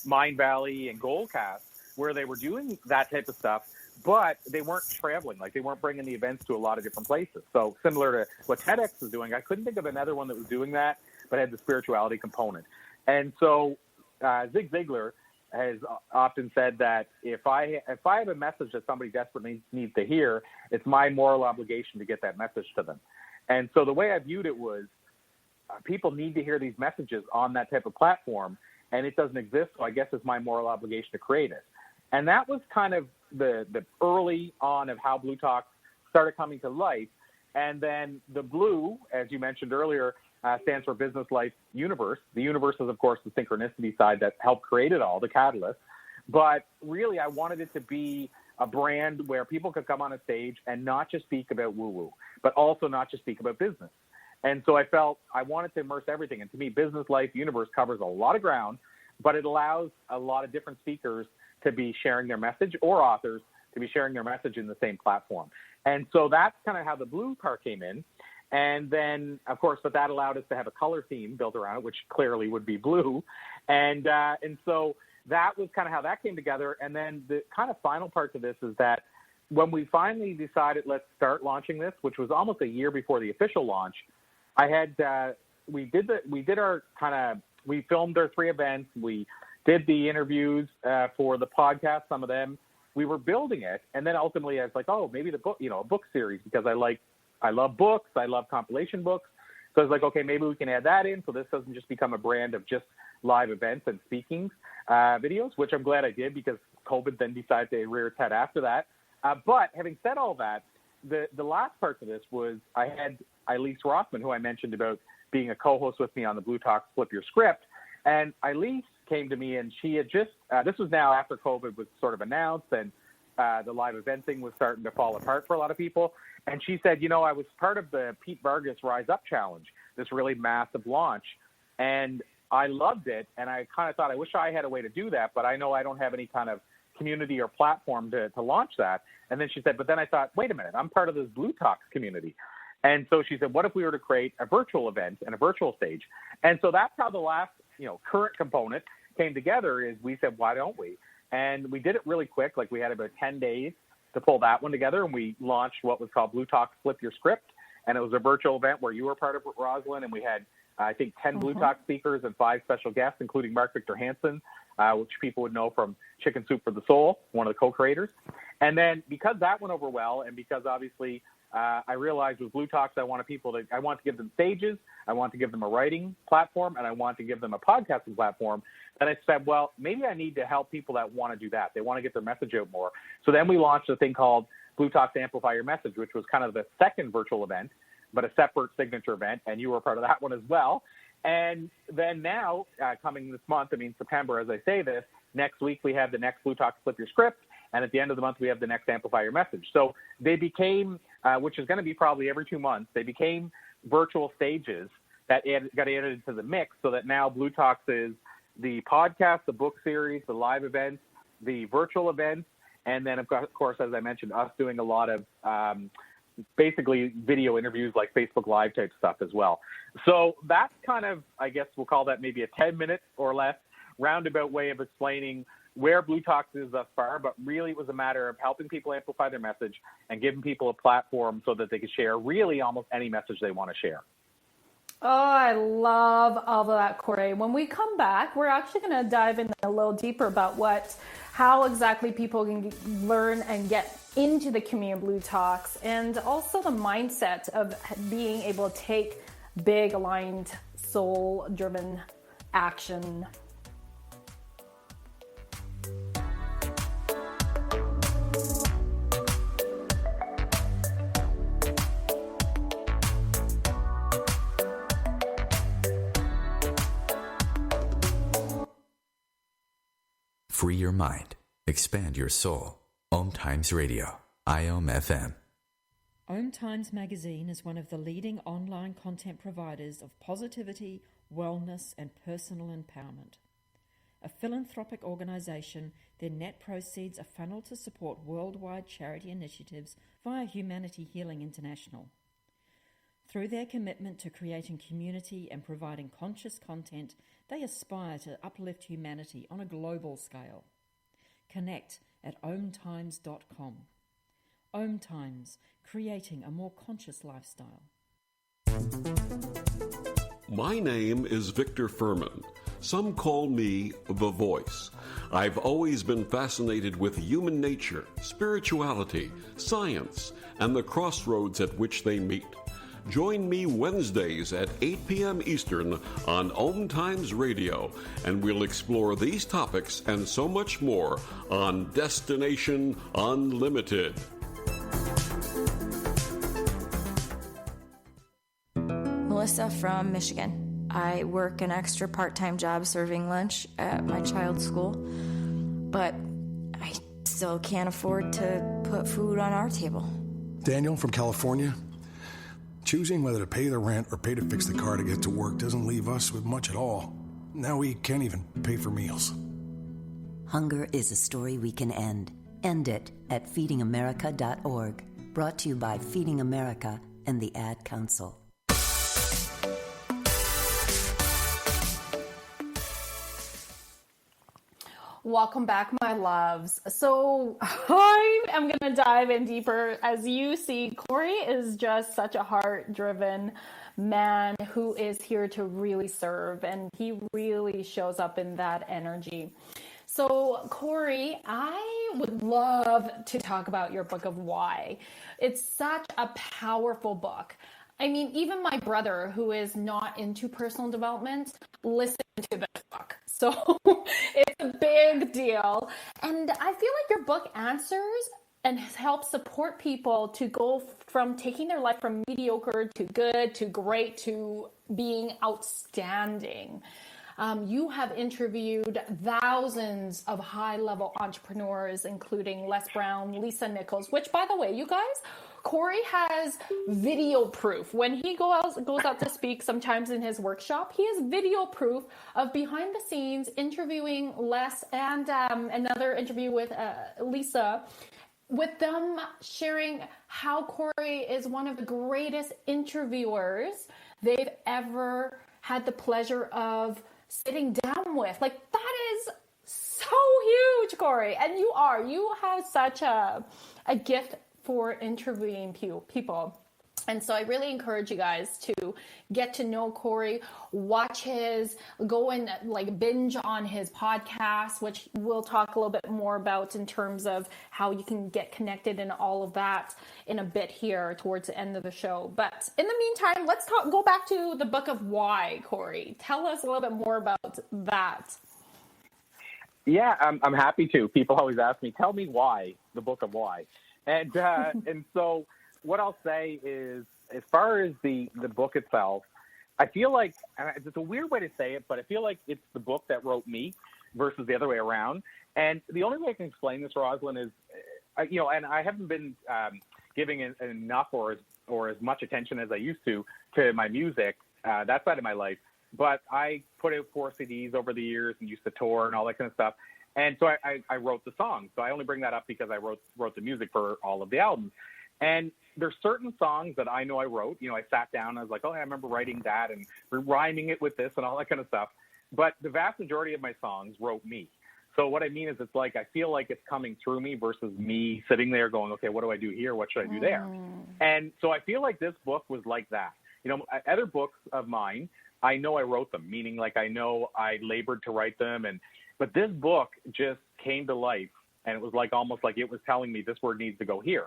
Mind Valley and Goldcast where they were doing that type of stuff, but they weren't traveling. Like, they weren't bringing the events to a lot of different places. So similar to what TEDx was doing, I couldn't think of another one that was doing that, but had the spirituality component. And so Zig Ziglar has often said that if I have a message that somebody desperately needs to hear, it's my moral obligation to get that message to them. And so the way I viewed it was people need to hear these messages on that type of platform, and it doesn't exist, so I guess it's my moral obligation to create it. And that was kind of the early on of how Blue Talk started coming to life. And then the blue, as you mentioned earlier, stands for Business Life Universe. The universe is, of course, the synchronicity side that helped create it all, the catalyst. But really, I wanted it to be a brand where people could come on a stage and not just speak about woo-woo, but also not just speak about business. And so I felt I wanted to immerse everything. And to me, Business Life Universe covers a lot of ground, but it allows a lot of different speakers to be sharing their message, or authors to be sharing their message in the same platform. And so that's kind of how the blue part came in. And then, of course, but that allowed us to have a color theme built around it, which clearly would be blue. And so that was kind of how that came together. And then the kind of final part to this is that when we finally decided, let's start launching this, which was almost a year before the official launch, I had, we filmed our 3 events. We did the interviews for the podcast, some of them. We were building it. And then ultimately I was like, oh, maybe the book, a book series, because I love books. I love compilation books. So I was like, okay, maybe we can add that in so this doesn't just become a brand of just live events and speaking videos, which I'm glad I did, because COVID then decided to rear its head after that. But having said all that, the last part of this was I had Elise Rothman, who I mentioned about being a co-host with me on the Blue Talk Flip Your Script. And Elise came to me, and she had just, this was now after COVID was sort of announced, and the live event thing was starting to fall apart for a lot of people. And she said, I was part of the Pete Vargas Rise Up Challenge, this really massive launch. And I loved it. And I kind of thought, I wish I had a way to do that, but I know I don't have any kind of community or platform to launch that. And then she said, but then I thought, wait a minute, I'm part of this Blue Talks community. And so she said, what if we were to create a virtual event and a virtual stage? And so that's how the last, current component came together is we said, why don't we? And we did it really quick. Like we had about 10 days to pull that one together. And we launched what was called Blue Talk Flip Your Script. And it was a virtual event where you were part of it, Rosalyn. And we had, I think, 10 Blue Talk speakers and 5 special guests, including Mark Victor Hansen, which people would know from Chicken Soup for the Soul, one of the co-creators. And then because that went over well, and because obviously I realized with Blue Talks, I want to give them stages, I want to give them a writing platform, and I want to give them a podcasting platform. And I said, well, maybe I need to help people that want to do that. They want to get their message out more. So then we launched a thing called Blue Talks Amplify Your Message, which was kind of the second virtual event, but a separate signature event, and you were part of that one as well. And then now, coming this month, September, as I say this, next week we have the next Blue Talk Flip Your Script, and at the end of the month we have the next Amplify Your Message. So they became, which is going to be probably every 2 months, they became virtual stages that got added into the mix, so that now Blue Talks is the podcast, the book series, the live events, the virtual events, and then, of course, as I mentioned, us doing a lot of basically video interviews like Facebook Live type stuff as well. So that's kind of, I guess we'll call that maybe a 10-minute or less roundabout way of explaining where Blue Talks is thus far, but really it was a matter of helping people amplify their message and giving people a platform so that they could share really almost any message they want to share. Oh, I love all of that, Corey. When we come back, we're actually going to dive in a little deeper about how exactly people can learn and get into the community of Blue Talks, and also the mindset of being able to take big, aligned, soul-driven action. Free your mind. Expand your soul. OMTimes Radio. IOM FM. OMTimes magazine is one of the leading online content providers of positivity, wellness, and personal empowerment. A philanthropic organization, their net proceeds are funneled to support worldwide charity initiatives via Humanity Healing International. Through their commitment to creating community and providing conscious content, they aspire to uplift humanity on a global scale. Connect at omtimes.com. OMTimes, creating a more conscious lifestyle. My name is Victor Furman. Some call me The Voice. I've always been fascinated with human nature, spirituality, science, and the crossroads at which they meet. Join me Wednesdays at 8 p.m. Eastern on OMTimes Radio, and we'll explore these topics and so much more on Destination Unlimited. Melissa from Michigan. I work an extra part-time job serving lunch at my child's school, but I still can't afford to put food on our table. Daniel from California. Choosing whether to pay the rent or pay to fix the car to get to work doesn't leave us with much at all. Now we can't even pay for meals. Hunger is a story we can end. End it at feedingamerica.org. Brought to you by Feeding America and the Ad Council. Welcome back, my loves. So I am going to dive in deeper. As you see, Corey is just such a heart-driven man who is here to really serve, and he really shows up in that energy. So Corey, I would love to talk about your book of Why. It's such a powerful book. I mean, even my brother, who is not into personal development, listened to this book. So it's a big deal. And I feel like your book answers and help support people to go from taking their life from mediocre to good to great to being outstanding. You have interviewed thousands of high-level entrepreneurs, including Les Brown, Lisa Nichols, which, by the way, you guys, Corey has video proof. When he goes out to speak sometimes in his workshop, he has video proof of behind the scenes interviewing Les and another interview with Lisa, with them sharing how Corey is one of the greatest interviewers they've ever had the pleasure of sitting down with. Like, that is so huge, Corey. And you have such a gift for interviewing people. And so I really encourage you guys to get to know Corey, go and like binge on his podcast, which we'll talk a little bit more about in terms of how you can get connected and all of that in a bit here towards the end of the show. But in the meantime, let's go back to the Book of Why, Corey. Tell us a little bit more about that. Yeah, I'm happy to. People always ask me, tell me why, the Book of Why. And and so what I'll say is, as far as the book itself, I feel like, it's a weird way to say it, but I feel like it's the book that wrote me versus the other way around. And the only way I can explain this, Rosalyn, is, and I haven't been giving enough or as much attention as I used to my music, that side of my life. But I put out 4 CDs over the years and used to tour and all that kind of stuff. And so I wrote the songs. So I only bring that up because I wrote the music for all of the albums. And there's certain songs that I know I wrote. I sat down and I was like, I remember writing that and rhyming it with this and all that kind of stuff. But the vast majority of my songs wrote me. So what I mean is, it's like I feel like it's coming through me versus me sitting there going, okay, what do I do here? What should I do there? And so I feel like this book was like that. Other books of mine, I know I wrote them, meaning like I know I labored to write them. But this book just came to life, and it was like almost like it was telling me this word needs to go here.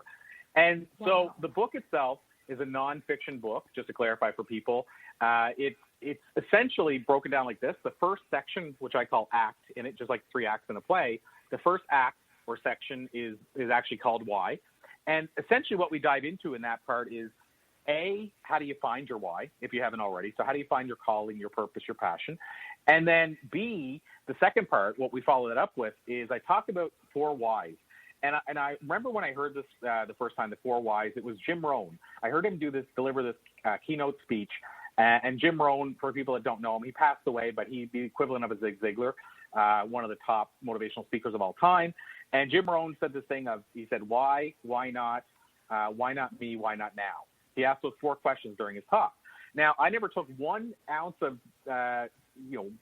And so the book itself is a nonfiction book, just to clarify for people. It's essentially broken down like this. The first section, which I call act in it, just like 3 acts in a play, the first act or section is actually called Why. And essentially what we dive into in that part is, A, how do you find your why, if you haven't already? So how do you find your calling, your purpose, your passion? And then B, the second part, what we follow that up with is I talk about 4 whys. And I remember when I heard this the first time, the 4 whys, it was Jim Rohn. I heard him deliver this keynote speech. And Jim Rohn, for people that don't know him, he passed away, but he's the equivalent of a Zig Ziglar, one of the top motivational speakers of all time. And Jim Rohn said this thing he said, why not me, why not now? He asked those 4 questions during his talk. Now, I never took 1 ounce of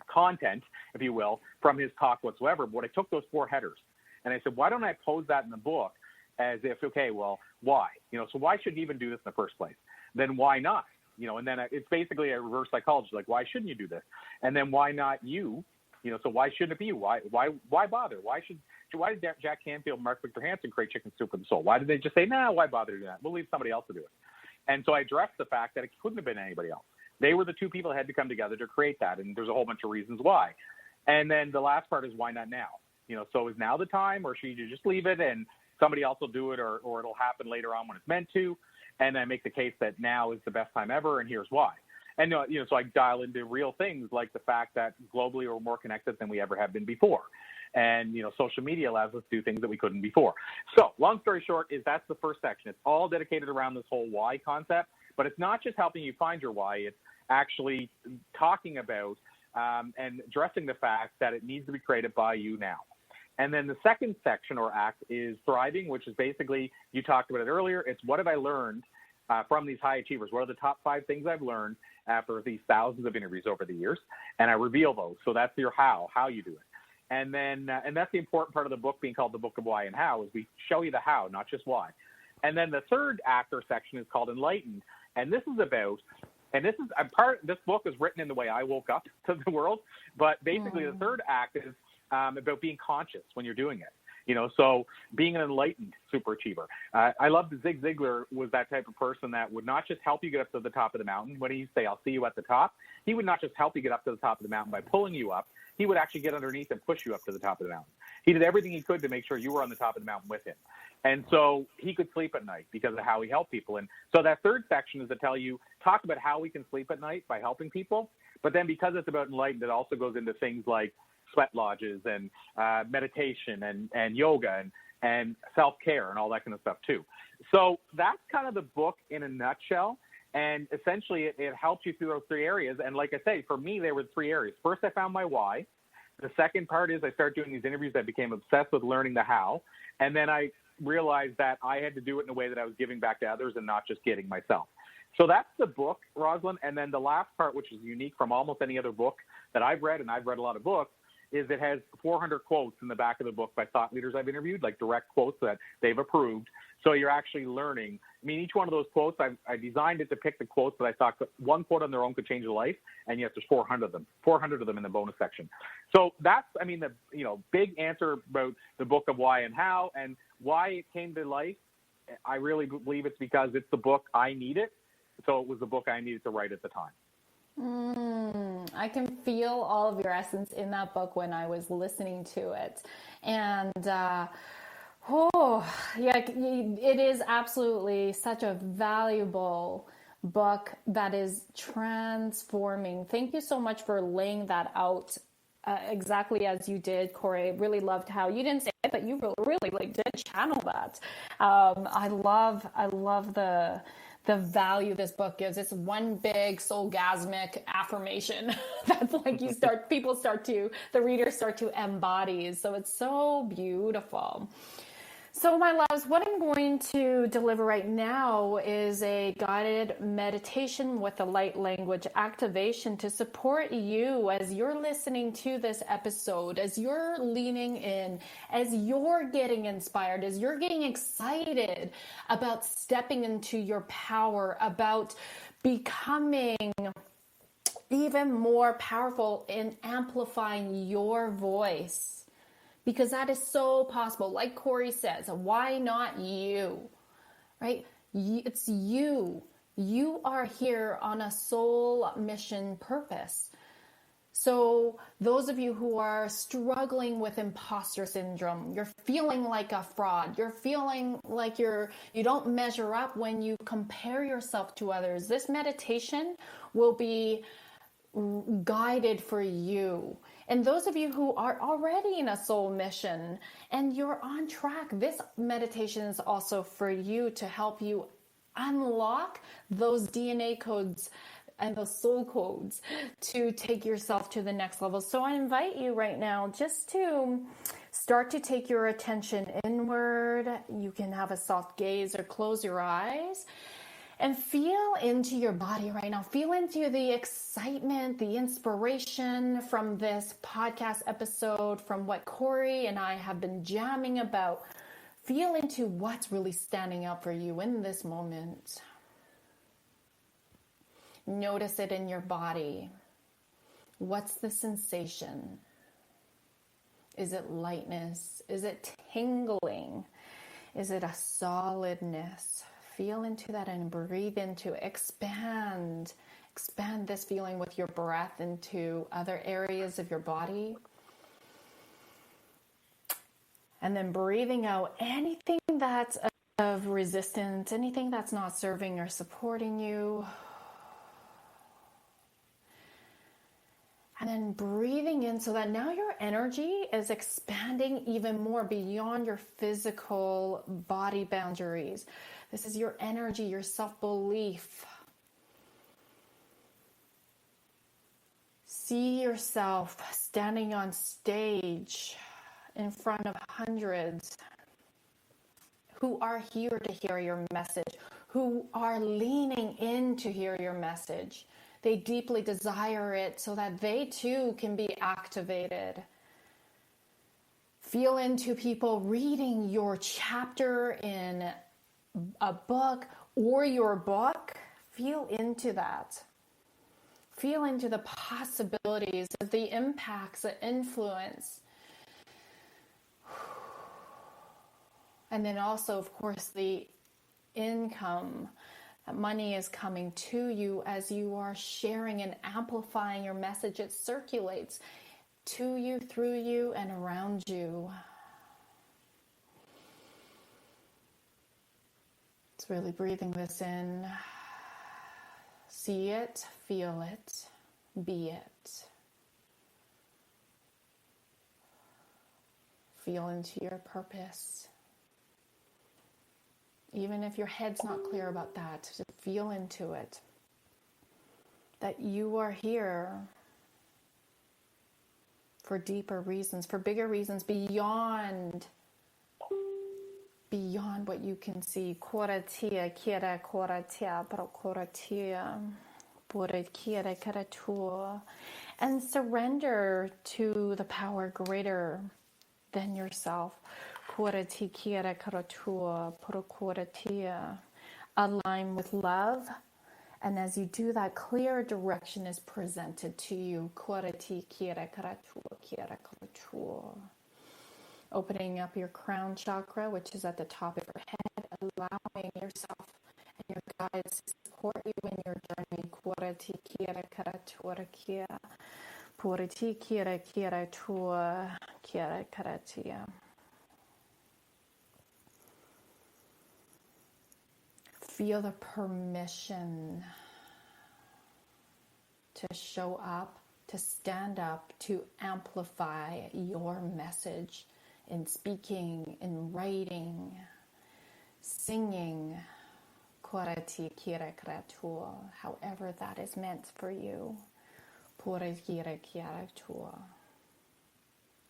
content, if you will, from his talk whatsoever, but I took those 4 headers. And I said, why don't I pose that in the book as if, okay, well, why? So why should you even do this in the first place? Then why not? And then it's basically a reverse psychology, like, why shouldn't you do this? And then why not you? So why shouldn't it be you? Why bother? Why did Jack Canfield and Mark Victor Hansen create Chicken Soup for the Soul? Why did they just say, why bother doing that? We'll leave somebody else to do it. And so I addressed the fact that it couldn't have been anybody else. They were the 2 people that had to come together to create that. And there's a whole bunch of reasons why. And then the last part is, why not now? So is now the time, or should you just leave it and somebody else will do it, or it'll happen later on when it's meant to? And I make the case that now is the best time ever, and here's why. And, so I dial into real things like the fact that globally we're more connected than we ever have been before. And, social media allows us to do things that we couldn't before. So long story short is that's the first section. It's all dedicated around this whole why concept, but it's not just helping you find your why. It's actually talking about and addressing the fact that it needs to be created by you now. And then the second section or act is thriving, which is basically, you talked about it earlier, it's what have I learned from these high achievers? What are the top 5 things I've learned after these thousands of interviews over the years? And I reveal those. So that's your how you do it. And then, and that's the important part of the book being called the Book of Why and How, is we show you the how, not just why. And then the third act or section is called Enlightened. And this is about, this book is written in the way I woke up to the world, but basically the third act is about being conscious when you're doing it. So being an enlightened superachiever. I love that Zig Ziglar was that type of person that would not just help you get up to the top of the mountain. When he say, I'll see you at the top, he would not just help you get up to the top of the mountain by pulling you up. he would actually get underneath and push you up to the top of the mountain. He did everything he could to make sure you were on the top of the mountain with him. And so he could sleep at night because of how he helped people. And so that third section is to talk about how we can sleep at night by helping people. But then because it's about enlightened, it also goes into things like sweat lodges and meditation and yoga and self-care and all that kind of stuff too. So that's kind of the book in a nutshell. And essentially it helps you through those three areas. And like I say, for me, there were three areas. First, I found my why. The second part is I started doing these interviews. I became obsessed with learning the how. And then I realized that I had to do it in a way that I was giving back to others and not just getting myself. So that's the book, Rosalyn. And then the last part, which is unique from almost any other book that I've read, and I've read a lot of books, is it has 400 quotes in the back of the book by thought leaders I've interviewed, like direct quotes that they've approved. So you're actually learning. I mean, each one of those quotes, I designed it to pick the quotes that I thought one quote on their own could change a life, and yet there's 400 of them in the bonus section. So that's, I mean, the big answer about the book of why and how, and why it came to life. I really believe it's because it's the book I needed. So it was the book I needed to write at the time. I can feel all of your essence in that book when I was listening to it. And, it is absolutely such a valuable book that is transforming. Thank you so much for laying that out exactly as you did, Corey. I really loved how you didn't say it, but you really did channel that. I love the value this book gives. It's one big soulgasmic affirmation that's like the readers start to embody. So it's so beautiful. So my loves, what I'm going to deliver right now is a guided meditation with a light language activation to support you as you're listening to this episode, as you're leaning in, as you're getting inspired, as you're getting excited about stepping into your power, about becoming even more powerful in amplifying your voice. Because that is so possible. Like Corey says, why not you? Right? It's you. You are here on a soul mission purpose. So those of you who are struggling with imposter syndrome, you're feeling like a fraud, you're feeling like you don't measure up when you compare yourself to others, this meditation will be guided for you. And those of you who are already in a soul mission and you're on track, this meditation is also for you to help you unlock those DNA codes and those soul codes to take yourself to the next level. So I invite you right now just to start to take your attention inward. You can have a soft gaze or close your eyes. And feel into your body right now. Feel into the excitement, the inspiration from this podcast episode, from what Corey and I have been jamming about. Feel into what's really standing out for you in this moment. Notice it in your body. What's the sensation? Is it lightness? Is it tingling? Is it a solidness? Feel into that and breathe into, expand this feeling with your breath into other areas of your body. And then breathing out anything that's of resistance, anything that's not serving or supporting you. And then breathing in so that now your energy is expanding even more beyond your physical body boundaries. This is your energy, your self-belief. See yourself standing on stage in front of hundreds who are here to hear your message, who are leaning in to hear your message. They deeply desire it so that they too can be activated. Feel into people reading your chapter in a book or your book. Feel into that. Feel into the possibilities of the impacts, the influence. And then also, of course, the income. Money is coming to you as you are sharing and amplifying your message. It circulates. to you, through you, and around you. It's really breathing this in. See it, feel it, be it. Feel into your purpose. Even if your head's not clear about that, just feel into it. That you are here for deeper reasons, for bigger reasons, beyond what you can see. Koratia, kira, koratia, pro koratia, pura kira, karatua. And surrender to the power greater than yourself. Korati kira, karatua, pro koratia. Align with love. And as you do that, clear direction is presented to you. Korati kira, karatua, kira, karatua. Opening up your crown chakra, which is at the top of your head, allowing yourself and your guides to support you in your journey. Korati kira karatura kia, purati kira kira tua kira karatia. Feel the permission to show up, to stand up, to amplify your message. In speaking, in writing, singing, korati kira kratua, however that is meant for you. Pura kira kira tua.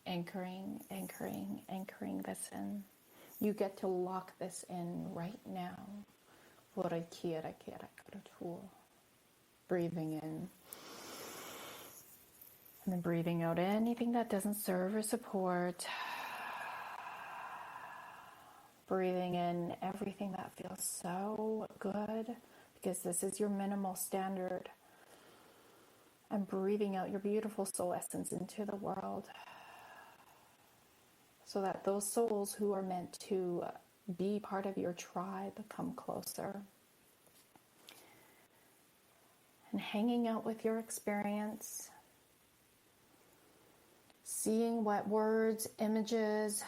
Anchoring, anchoring, anchoring this in. You get to lock this in right now. Pura kira kira kratua. Breathing in. And then breathing out anything that doesn't serve or support. Breathing in everything that feels so good, because this is your minimal standard. And breathing out your beautiful soul essence into the world, so that those souls who are meant to be part of your tribe come closer. And hanging out with your experience, seeing what words, images,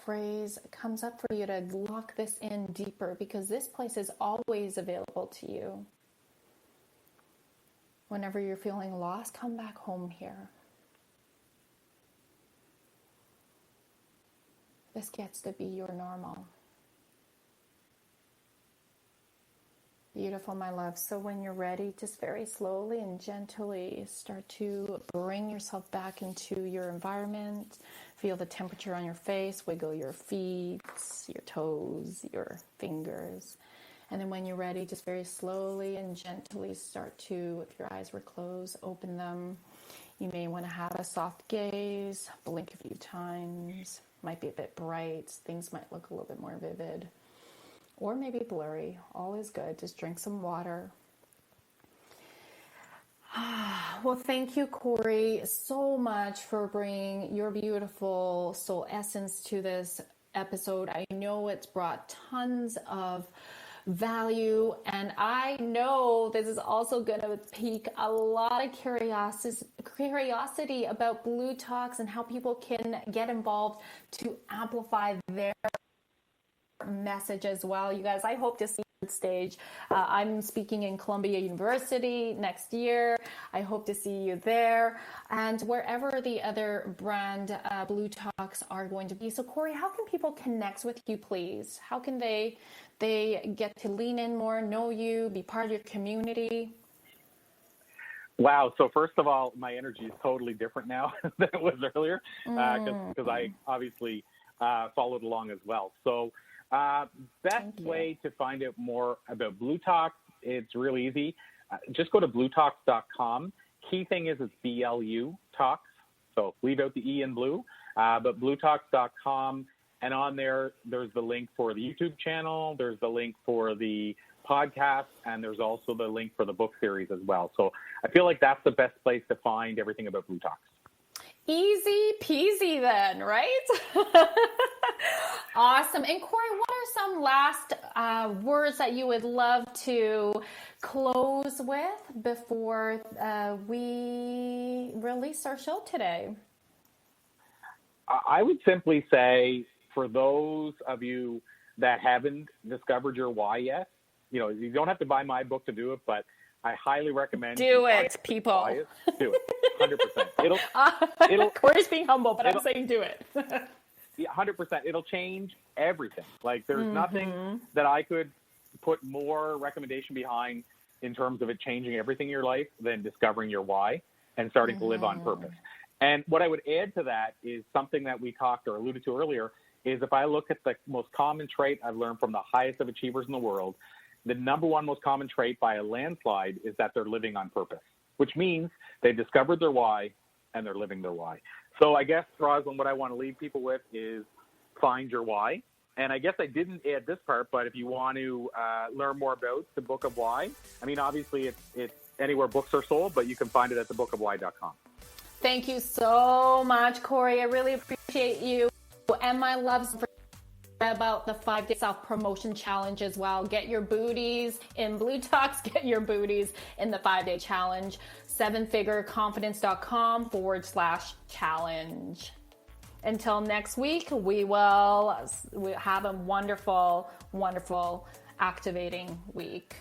phrase comes up for you to lock this in deeper, because this place is always available to you. Whenever you're feeling lost, come back home here. This gets to be your normal. Beautiful, my love. So when you're ready, just very slowly and gently start to bring yourself back into your environment. Feel the temperature on your face, wiggle your feet, your toes, your fingers. And then when you're ready, just very slowly and gently start to, if your eyes were closed, open them. You may want to have a soft gaze, blink a few times. Might be a bit bright. Things might look a little bit more vivid. Or maybe blurry. All is good. Just drink some water. Well, thank you, Corey, so much for bringing your beautiful soul essence to this episode. I know it's brought tons of value, and I know this is also going to pique a lot of curiosity about Blue Talks and how people can get involved to amplify their message as well. You guys, I hope to see you on stage. I'm speaking in Columbia University next year. I hope to see you there, and wherever the other brand Blue Talks are going to be. So Corey, how can people connect with you, please? How can they get to lean in more, know you, be part of your community? Wow. So first of all, my energy is totally different now than it was earlier, because I obviously followed along as well. So best way to find out more about Blue Talks, it's really easy. Just go to bluetalks.com. Key thing is it's BLU Talks. So leave out the E in blue, but bluetalks.com. And on there, there's the link for the YouTube channel. There's the link for the podcast. And there's also the link for the book series as well. So I feel like that's the best place to find everything about Blue Talks. Easy peasy then, right? Awesome. And Corey, what are some last words that you would love to close with before we release our show today? I would simply say, for those of you that haven't discovered your why yet, you don't have to buy my book to do it, but I highly recommend do it, people. Do it, 100%. Corey's being humble, but I'm saying do it. Yeah, 100%. It'll change everything. Like, there's nothing that I could put more recommendation behind in terms of it changing everything in your life than discovering your why and starting to live on purpose. And what I would add to that is something that we talked or alluded to earlier, is if I look at the most common trait I've learned from the highest of achievers in the world, the number one most common trait by a landslide is that they're living on purpose, which means they've discovered their why and they're living their why. So I guess, Rosalyn, what I want to leave people with is find your why. And I guess I didn't add this part, but if you want to learn more about the Book of Why, I mean, obviously it's anywhere books are sold, but you can find it at thebookofwhy.com. Thank you so much, Corey. I really appreciate you. And my loves about the 5-day self-promotion challenge as well. Get your booties in Blue Talks, get your booties in the 5-day challenge. 7figureconfidence.com/challenge. Until next week, we have a wonderful, wonderful, activating week.